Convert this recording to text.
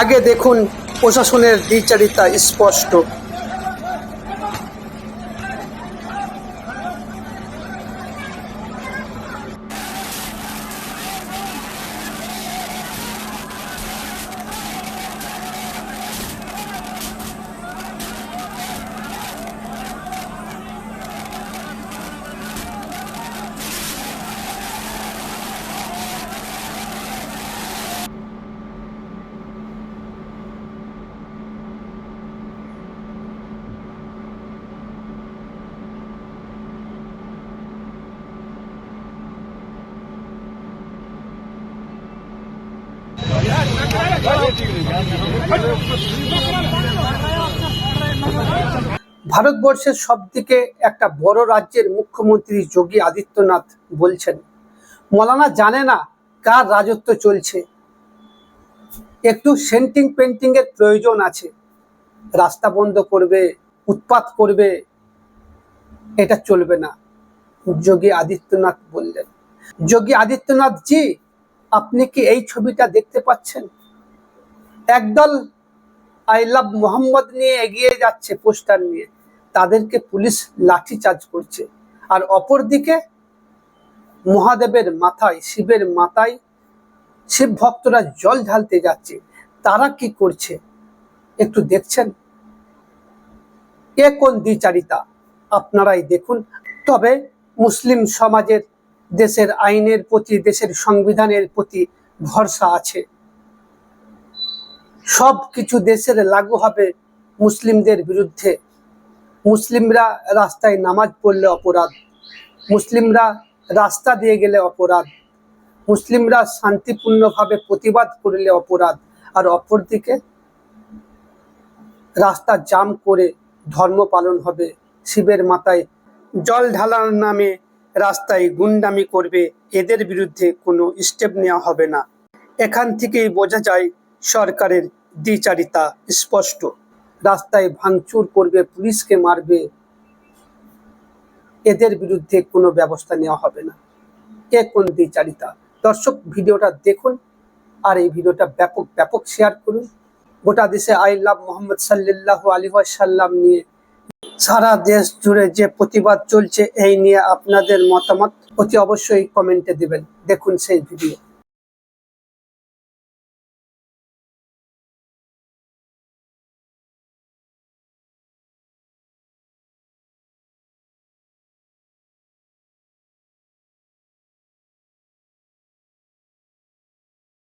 আগে দেখুন প্রশাসনের দ্বিচারিতা স্পষ্ট। ভারতবর্ষের সবথেকে একটা বড় রাজ্যের মুখ্যমন্ত্রী যোগী আদিত্যনাথ বলছেন, মৌলানা জানে না কার রাজত্ব চলছে, একটু সেন্টিং পেন্টিং এর প্রয়োজন আছে। রাস্তা বন্ধ করবে, উৎপাত করবে, এটা চলবে না, যোগী আদিত্যনাথ বললেন। যোগী আদিত্যনাথ জি, আপনি কি এই ছবিটা দেখতে পাচ্ছেন? একদল আই লাভ মোহাম্মদ নিয়ে এগিয়ে যাচ্ছে পোস্টার নিয়ে, তাদেরকে পুলিশ লাঠিচার্জ করছে। আর অপরদিকে মহাদেবের মাথায়, শিবের মাথায় শিব ভক্তরা জল ঢালতে যাচ্ছে। তারা কি করছে একটু দেখছেন? এ কোন দ্বিচারিতা আপনারাই দেখুন। তবে মুসলিম সমাজের, দেশের আইনের প্রতি, দেশের সংবিধানের প্রতি ভরসা আছে। সব কিছু দেশের লাগু হবে মুসলিমদের বিরুদ্ধে। মুসলিমরা রাস্তায় নামাজ পড়লে অপরাধ, মুসলিমরা রাস্তা দিয়ে গেলে অপরাধ, মুসলিমরা শান্তিপূর্ণভাবে প্রতিবাদ করলে অপরাধ। আর অপরদিকে রাস্তা জাম করে ধর্ম পালন হবে, শিবের মাথায় জল ঢালার নামে রাস্তায় গুন্ডামি করবে, এদের বিরুদ্ধে কোনো স্টেপ নেওয়া হবে না। এখান থেকেই বোঝা যায় সরকারের দ্বিচারিতা স্পষ্ট। রাস্তায় ভাঙচুর করবে, পুলিশকে মারবে, এদের বিরুদ্ধে কোনো ব্যবস্থা নেওয়া হবে না। এ কোন দ্বিচারিতা? দর্শক, ভিডিওটা দেখুন আর এই ভিডিওটা ব্যাপক শেয়ার করুন। গোটা দেশে আই লাভ মোহাম্মদ সাল্লাল্লাহু আলাইহি ওয়াসাল্লাম নিয়ে সারা দেশ জুড়ে যে প্রতিবাদ চলছে, এই নিয়ে আপনাদের মতামত অতি অবশ্যই কমেন্টে দিবেন। দেখুন সেই ভিডিও।